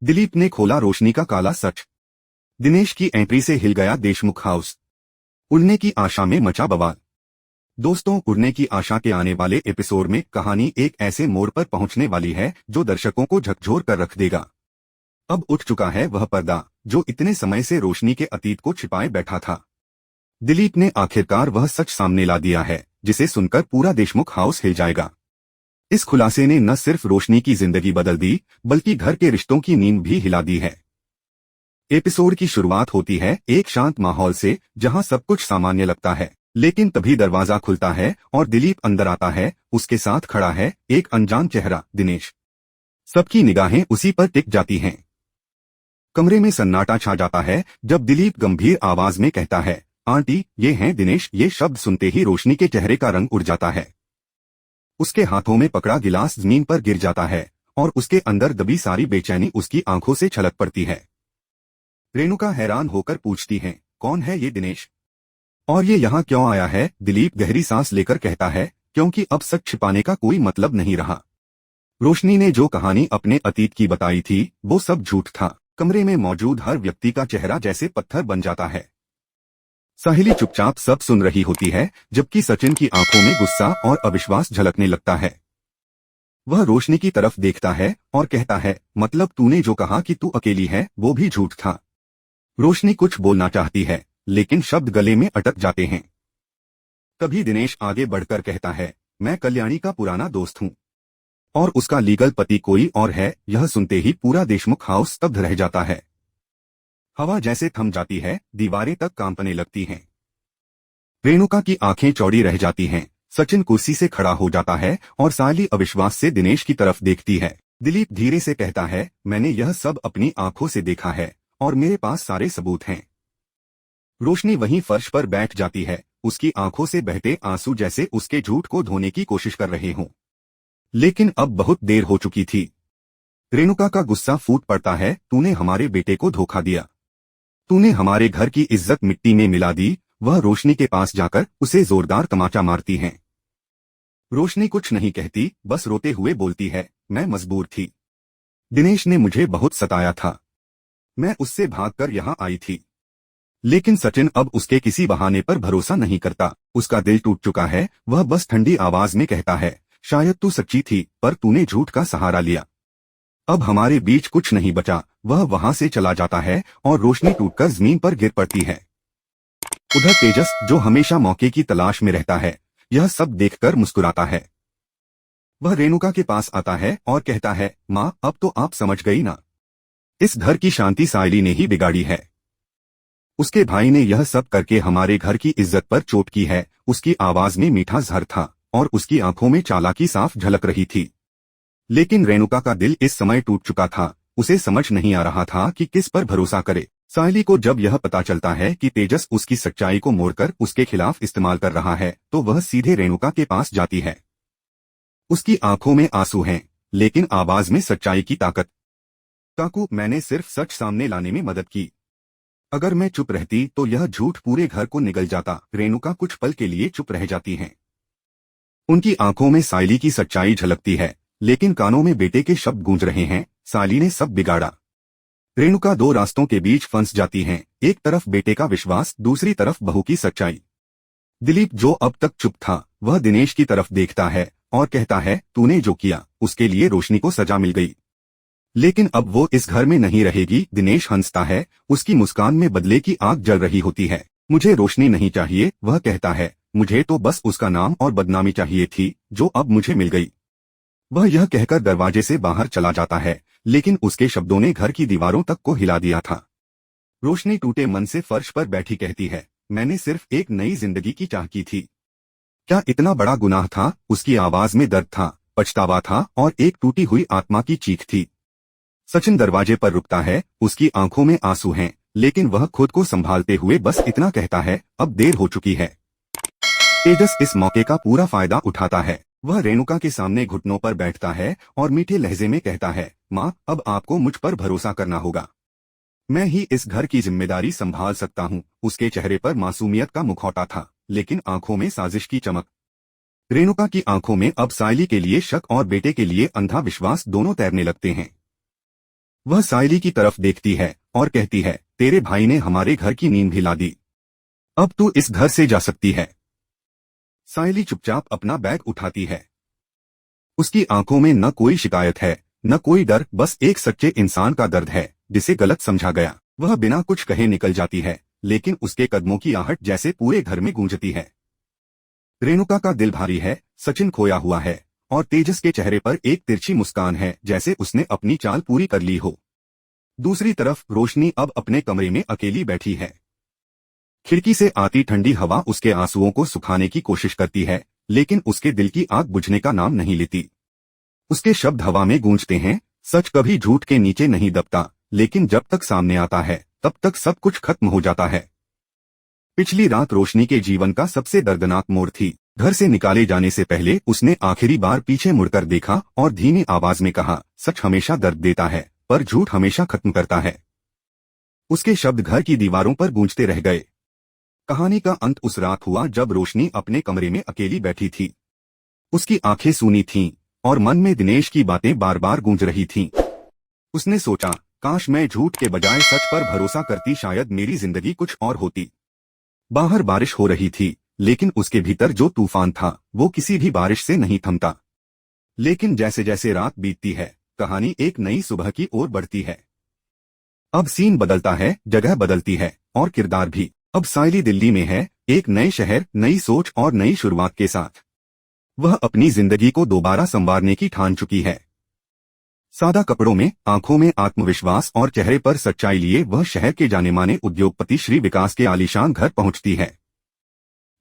दिलीप ने खोला रोशनी का काला सच। दिनेश की एंट्री से हिल गया देशमुख हाउस। उड़ने की आशा में मचा बवाल। दोस्तों, उड़ने की आशा के आने वाले एपिसोड में कहानी एक ऐसे मोड़ पर पहुंचने वाली है जो दर्शकों को झकझोर कर रख देगा। अब उठ चुका है वह पर्दा जो इतने समय से रोशनी के अतीत को छिपाए बैठा था। दिलीप ने आखिरकार वह सच सामने ला दिया है जिसे सुनकर पूरा देशमुख हाउस हिल जाएगा। इस खुलासे ने न सिर्फ रोशनी की जिंदगी बदल दी बल्कि घर के रिश्तों की नींद भी हिला दी है। एपिसोड की शुरुआत होती है एक शांत माहौल से जहां सब कुछ सामान्य लगता है, लेकिन तभी दरवाजा खुलता है और दिलीप अंदर आता है। उसके साथ खड़ा है एक अनजान चेहरा, दिनेश। सबकी निगाहें उसी पर टिक जाती हैं। कमरे में सन्नाटा छा जाता है जब दिलीप गंभीर आवाज में कहता है, आंटी, ये हैं दिनेश। ये शब्द सुनते ही रोशनी के चेहरे का रंग उड़ जाता है। उसके हाथों में पकड़ा गिलास जमीन पर गिर जाता है और उसके अंदर दबी सारी बेचैनी उसकी आंखों से छलक पड़ती है। रेणुका हैरान होकर पूछती है, कौन है ये दिनेश और ये यहाँ क्यों आया है? दिलीप गहरी सांस लेकर कहता है, क्योंकि अब सच छिपाने का कोई मतलब नहीं रहा। रोशनी ने जो कहानी अपने अतीत की बताई थी वो सब झूठ था। कमरे में मौजूद हर व्यक्ति का चेहरा जैसे पत्थर बन जाता है। साहिली चुपचाप सब सुन रही होती है जबकि सचिन की आंखों में गुस्सा और अविश्वास झलकने लगता है। वह रोशनी की तरफ देखता है और कहता है, मतलब तूने जो कहा कि तू अकेली है वो भी झूठ था। रोशनी कुछ बोलना चाहती है लेकिन शब्द गले में अटक जाते हैं। तभी दिनेश आगे बढ़कर कहता है, मैं कल्याणी का पुराना दोस्त हूँ और उसका लीगल पति कोई और है। यह सुनते ही पूरा देशमुख हाउस स्तब्ध रह जाता है। हवा जैसे थम जाती है, दीवारें तक कांपने लगती हैं। रेणुका की आंखें चौड़ी रह जाती हैं। सचिन कुर्सी से खड़ा हो जाता है और साली अविश्वास से दिनेश की तरफ देखती है। दिलीप धीरे से कहता है, मैंने यह सब अपनी आंखों से देखा है और मेरे पास सारे सबूत हैं। रोशनी वहीं फर्श पर बैठ जाती है, उसकी आंखों से बहते आंसू जैसे उसके झूठ को धोने की कोशिश कर रहे हों। लेकिन अब बहुत देर हो चुकी थी। रेणुका का गुस्सा फूट पड़ता है, तूने हमारे बेटे को धोखा दिया। तूने हमारे घर की इज्जत मिट्टी में मिला दी। वह रोशनी के पास जाकर उसे जोरदार तमाचा मारती है। रोशनी कुछ नहीं कहती, बस रोते हुए बोलती है, मैं मजबूर थी। दिनेश ने मुझे बहुत सताया था। मैं उससे भागकर यहाँ आई थी। लेकिन सचिन अब उसके किसी बहाने पर भरोसा नहीं करता। उसका दिल टूट चुका है। वह बस ठंडी आवाज में कहता है, शायद तू सच्ची थी पर तूने झूठ का सहारा लिया। अब हमारे बीच कुछ नहीं बचा। वह वहां से चला जाता है और रोशनी टूटकर जमीन पर गिर पड़ती है। उधर तेजस, जो हमेशा मौके की तलाश में रहता है, यह सब देखकर मुस्कुराता है। वह रेणुका के पास आता है और कहता है, माँ, अब तो आप समझ गई ना। इस घर की शांति सायली ने ही बिगाड़ी है। उसके भाई ने यह सब करके हमारे घर की इज्जत पर चोट की है। उसकी आवाज में मीठा जहर था और उसकी आंखों में चालाकी साफ झलक रही थी। लेकिन रेणुका का दिल इस समय टूट चुका था। उसे समझ नहीं आ रहा था कि किस पर भरोसा करे। सायली को जब यह पता चलता है कि तेजस उसकी सच्चाई को मोड़कर उसके खिलाफ इस्तेमाल कर रहा है तो वह सीधे रेणुका के पास जाती है। उसकी आंखों में आंसू हैं लेकिन आवाज में सच्चाई की ताकत। काकू, मैंने सिर्फ सच सामने लाने में मदद की। अगर मैं चुप रहती तो यह झूठ पूरे घर को निगल जाता। रेणुका कुछ पल के लिए चुप रह जाती हैं। उनकी आंखों में सायली की सच्चाई झलकती है लेकिन कानों में बेटे के शब्द गूंज रहे हैं, सायली ने सब बिगाड़ा। रेणुका दो रास्तों के बीच फंस जाती हैं, एक तरफ बेटे का विश्वास, दूसरी तरफ बहू की सच्चाई। दिलीप, जो अब तक चुप था, वह दिनेश की तरफ देखता है और कहता है, तूने जो किया उसके लिए रोशनी को सजा मिल गई, लेकिन अब वो इस घर में नहीं रहेगी। दिनेश हंसता है, उसकी मुस्कान में बदले की आग जल रही होती है। मुझे रोशनी नहीं चाहिए, वह कहता है, मुझे तो बस उसका नाम और बदनामी चाहिए थी जो अब मुझे मिल गई। वह यह कहकर दरवाजे से बाहर चला जाता है लेकिन उसके शब्दों ने घर की दीवारों तक को हिला दिया था। रोशनी टूटे मन से फर्श पर बैठी कहती है, मैंने सिर्फ एक नई जिंदगी की चाह की थी। क्या इतना बड़ा गुनाह था? उसकी आवाज में दर्द था, पछतावा था और एक टूटी हुई आत्मा की चीख थी। सचिन दरवाजे पर रुकता है, उसकी आंखों में आंसू हैं लेकिन वह खुद को संभालते हुए बस इतना कहता है, अब देर हो चुकी है। तेजस इस मौके का पूरा फायदा उठाता है। वह रेणुका के सामने घुटनों पर बैठता है और मीठे लहजे में कहता है, माँ, अब आपको मुझ पर भरोसा करना होगा। मैं ही इस घर की जिम्मेदारी संभाल सकता हूँ। उसके चेहरे पर मासूमियत का मुखौटा था लेकिन आंखों में साजिश की चमक। रेणुका की आंखों में अब सायली के लिए शक और बेटे के लिए अंधा विश्वास दोनों तैरने लगते हैं। वह सायली की तरफ देखती है और कहती है, तेरे भाई ने हमारे घर की नींद हिला दी। अब तू इस घर से जा सकती है। सायली चुपचाप अपना बैग उठाती है। उसकी आंखों में न कोई शिकायत है, न कोई डर, बस एक सच्चे इंसान का दर्द है जिसे गलत समझा गया। वह बिना कुछ कहे निकल जाती है, लेकिन उसके कदमों की आहट जैसे पूरे घर में गूंजती है। रेणुका का दिल भारी है, सचिन खोया हुआ है और तेजस के चेहरे पर एक तिरछी मुस्कान है, जैसे उसने अपनी चाल पूरी कर ली हो। दूसरी तरफ रोशनी अब अपने कमरे में अकेली बैठी है। खिड़की से आती ठंडी हवा उसके आंसुओं को सुखाने की कोशिश करती है, लेकिन उसके दिल की आग बुझने का नाम नहीं लेती। उसके शब्द हवा में गूंजते हैं, सच कभी झूठ के नीचे नहीं दबता, लेकिन जब तक सामने आता है तब तक सब कुछ खत्म हो जाता है। पिछली रात रोशनी के जीवन का सबसे दर्दनाक मोड़ थी। घर से निकाले जाने से पहले उसने आखिरी बार पीछे मुड़कर देखा और धीमी आवाज में कहा, सच हमेशा दर्द देता है पर झूठ हमेशा खत्म करता है। उसके शब्द घर की दीवारों पर गूंजते रह गए। कहानी का अंत उस रात हुआ जब रोशनी अपने कमरे में अकेली बैठी थी। उसकी आंखें सूनी थीं और मन में दिनेश की बातें बार बार गूंज रही थीं। उसने सोचा, काश मैं झूठ के बजाय सच पर भरोसा करती, शायद मेरी जिंदगी कुछ और होती। बाहर बारिश हो रही थी, लेकिन उसके भीतर जो तूफान था वो किसी भी बारिश से नहीं थमता। लेकिन जैसे जैसे रात बीतती है, कहानी एक नई सुबह की ओर बढ़ती है। अब सीन बदलता है, जगह बदलती है और किरदार भी। अब सायली दिल्ली में है, एक नए शहर, नई सोच और नई शुरुआत के साथ। वह अपनी जिंदगी को दोबारा संवारने की ठान चुकी है। सादा कपड़ों में, आंखों में आत्मविश्वास और चेहरे पर सच्चाई लिए वह शहर के जाने माने उद्योगपति श्री विकास के आलीशान घर पहुंचती है।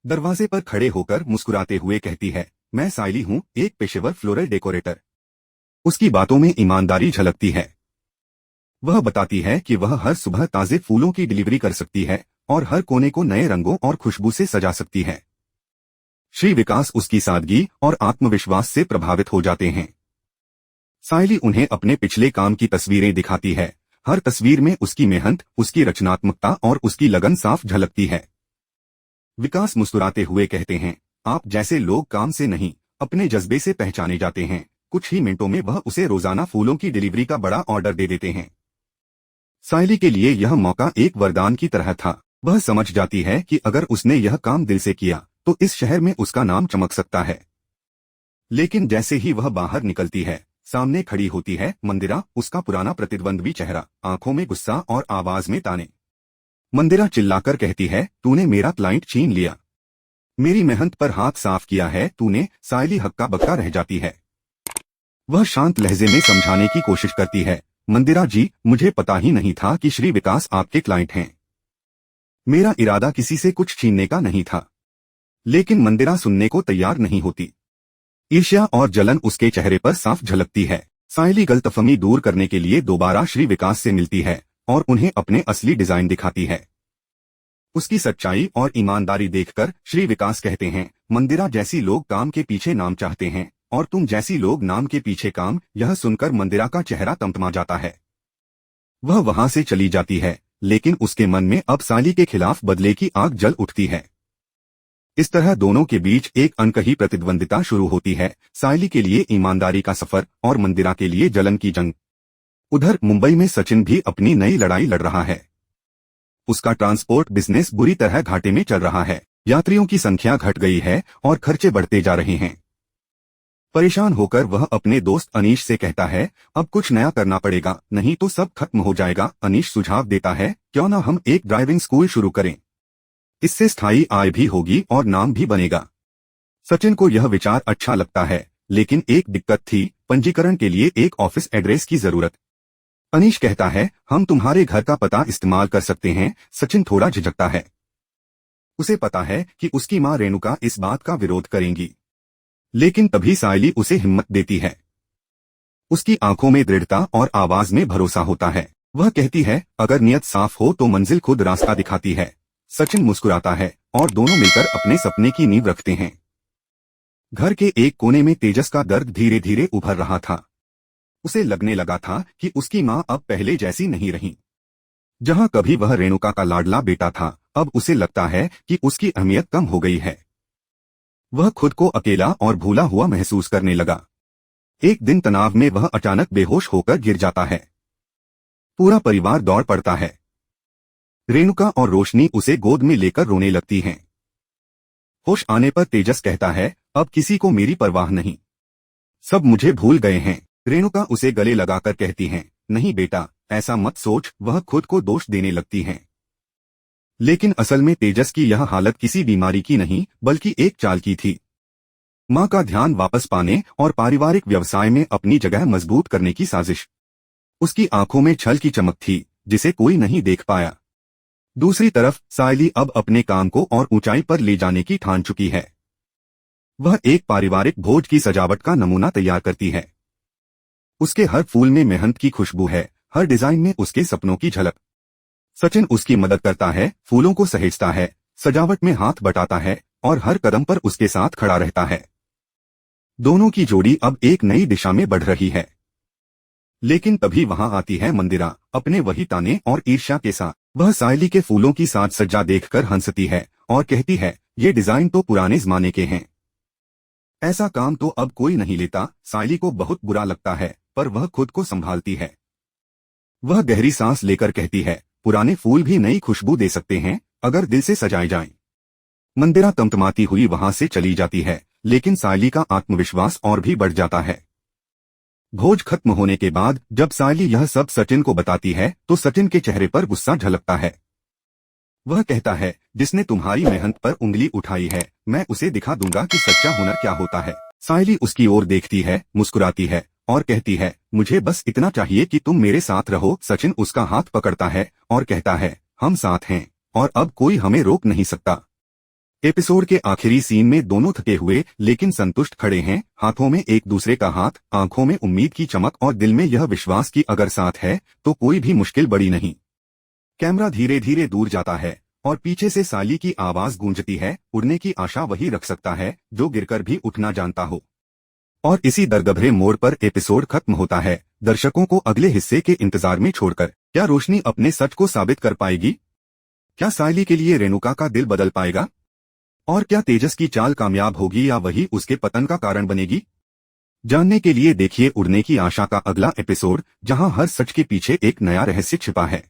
दरवाजे पर खड़े होकर मुस्कुराते हुए कहती है, मैं सायली हूं, एक पेशेवर फ्लोरल डेकोरेटर। उसकी बातों में ईमानदारी झलकती है। वह बताती है कि वह हर सुबह ताजे फूलों की डिलीवरी कर सकती है और हर कोने को नए रंगों और खुशबू से सजा सकती है। श्री विकास उसकी सादगी और आत्मविश्वास से प्रभावित हो जाते हैं। सायली उन्हें अपने पिछले काम की तस्वीरें दिखाती है। हर तस्वीर में उसकी मेहनत, उसकी रचनात्मकता और उसकी लगन साफ झलकती है। विकास मुस्कुराते हुए कहते हैं, आप जैसे लोग काम से नहीं, अपने जज्बे से पहचाने जाते हैं। कुछ ही मिनटों में वह उसे रोजाना फूलों की डिलीवरी का बड़ा ऑर्डर दे देते हैं। सायली के लिए यह मौका एक वरदान की तरह था। वह समझ जाती है कि अगर उसने यह काम दिल से किया तो इस शहर में उसका नाम चमक सकता है। लेकिन जैसे ही वह बाहर निकलती है, सामने खड़ी होती है मंदिरा, उसका पुराना प्रतिद्वंद्वी चेहरा, आंखों में गुस्सा और आवाज में ताने। मंदिरा चिल्लाकर कहती है, तूने मेरा क्लाइंट छीन लिया, मेरी मेहनत पर हाथ साफ किया है तूने। सायली हक्का बक्का रह जाती है। वह शांत लहजे में समझाने की कोशिश करती है, मंदिरा जी, मुझे पता ही नहीं था कि श्री विकास आपके क्लाइंट हैं। मेरा इरादा किसी से कुछ छीनने का नहीं था। लेकिन मंदिरा सुनने को तैयार नहीं होती। ईर्ष्या और जलन उसके चेहरे पर साफ झलकती है। सायली गलतफहमी दूर करने के लिए दोबारा श्री विकास से मिलती है और उन्हें अपने असली डिजाइन दिखाती है। उसकी सच्चाई और ईमानदारी देखकर श्री विकास कहते हैं, मंदिरा जैसी लोग काम के पीछे नाम चाहते हैं और तुम जैसी लोग नाम के पीछे काम। यह सुनकर मंदिरा का चेहरा तमतमा जाता है। वह वहां से चली जाती है, लेकिन उसके मन में अब सायली के खिलाफ बदले की आग जल उठती है। इस तरह दोनों के बीच एक अनकही प्रतिद्वंदिता शुरू होती है। सायली के लिए ईमानदारी का सफर और मंदिरा के लिए जलन की जंग। उधर मुंबई में सचिन भी अपनी नई लड़ाई लड़ रहा है। उसका ट्रांसपोर्ट बिजनेस बुरी तरह घाटे में चल रहा है। यात्रियों की संख्या घट गई है और खर्चे बढ़ते जा रहे हैं। परेशान होकर वह अपने दोस्त अनीश से कहता है, अब कुछ नया करना पड़ेगा, नहीं तो सब खत्म हो जाएगा। अनीश सुझाव देता है, क्यों न हम एक ड्राइविंग स्कूल शुरू करें, इससे स्थायी आय भी होगी और नाम भी बनेगा। सचिन को यह विचार अच्छा लगता है, लेकिन एक दिक्कत थी, पंजीकरण के लिए एक ऑफिस एड्रेस की जरूरत। अनीश कहता है, हम तुम्हारे घर का पता इस्तेमाल कर सकते हैं। सचिन थोड़ा झिझकता है। उसे पता है कि उसकी मां रेणुका इस बात का विरोध करेंगी, लेकिन तभी सायली उसे हिम्मत देती है। उसकी आंखों में दृढ़ता और आवाज में भरोसा होता है। वह कहती है, अगर नियत साफ हो तो मंजिल खुद रास्ता दिखाती है। सचिन मुस्कुराता है और दोनों मिलकर अपने सपने की नींव रखते हैं। घर के एक कोने में तेजस का दर्द धीरे धीरे उभर रहा था। उसे लगने लगा था कि उसकी मां अब पहले जैसी नहीं रही। जहां कभी वह रेणुका का लाडला बेटा था, अब उसे लगता है कि उसकी अहमियत कम हो गई है। वह खुद को अकेला और भूला हुआ महसूस करने लगा। एक दिन तनाव में वह अचानक बेहोश होकर गिर जाता है। पूरा परिवार दौड़ पड़ता है। रेणुका और रोशनी उसे गोद में लेकर रोने लगती हैं। होश आने पर तेजस कहता है, अब किसी को मेरी परवाह नहीं, सब मुझे भूल गए हैं। रेणुका उसे गले लगाकर कहती हैं, नहीं बेटा, ऐसा मत सोच। वह खुद को दोष देने लगती हैं। लेकिन असल में तेजस की यह हालत किसी बीमारी की नहीं बल्कि एक चाल की थी। मां का ध्यान वापस पाने और पारिवारिक व्यवसाय में अपनी जगह मजबूत करने की साजिश। उसकी आंखों में छल की चमक थी जिसे कोई नहीं देख पाया। दूसरी तरफ सायली अब अपने काम को और ऊंचाई पर ले जाने की ठान चुकी है। वह एक पारिवारिक भोज की सजावट का नमूना तैयार करती है। उसके हर फूल में मेहनत की खुशबू है, हर डिजाइन में उसके सपनों की झलक। सचिन उसकी मदद करता है, फूलों को सहेजता है, सजावट में हाथ बटाता है और हर कदम पर उसके साथ खड़ा रहता है। दोनों की जोड़ी अब एक नई दिशा में बढ़ रही है। लेकिन तभी वहां आती है मंदिरा, अपने वही ताने और ईर्ष्या के साथ। वह सायली के फूलों की साज सज्जा देखकर हंसती है और कहती है, ये डिजाइन तो पुराने जमाने के हैं, ऐसा काम तो अब कोई नहीं लेता। सायली को बहुत बुरा लगता है पर वह खुद को संभालती है। वह गहरी सांस लेकर कहती है, पुराने फूल भी नई खुशबू दे सकते हैं अगर दिल से सजाए जाएं। मंदिरा तमतमाती हुई वहां से चली जाती है, लेकिन सायली का आत्मविश्वास और भी बढ़ जाता है। भोज खत्म होने के बाद जब सायली यह सब सचिन को बताती है तो सचिन के चेहरे पर गुस्सा झलकता है। वह कहता है, जिसने तुम्हारी मेहनत पर उंगली उठाई है, मैं उसे दिखा दूंगा कि सच्चा हुनर क्या होता है। सायली उसकी ओर देखती है, मुस्कुराती है और कहती है, मुझे बस इतना चाहिए कि तुम मेरे साथ रहो। सचिन उसका हाथ पकड़ता है और कहता है, हम साथ हैं और अब कोई हमें रोक नहीं सकता। एपिसोड के आखिरी सीन में दोनों थके हुए लेकिन संतुष्ट खड़े हैं, हाथों में एक दूसरे का हाथ, आंखों में उम्मीद की चमक और दिल में यह विश्वास कि अगर साथ है तो कोई भी मुश्किल बड़ी नहीं। कैमरा धीरे धीरे दूर जाता है और पीछे से सायली की आवाज गूंजती है, उड़ने की आशा वही रख सकता है जो गिरकर भी उठना जानता हो। और इसी दरगभरे मोड़ पर एपिसोड खत्म होता है, दर्शकों को अगले हिस्से के इंतजार में छोड़कर। क्या रोशनी अपने सच को साबित कर पाएगी? क्या सायली के लिए रेणुका का दिल बदल पाएगा? और क्या तेजस की चाल कामयाब होगी या वही उसके पतन का कारण बनेगी? जानने के लिए देखिए उड़ने की आशा का अगला एपिसोड, जहां हर सच के पीछे एक नया रहस्य छिपा है।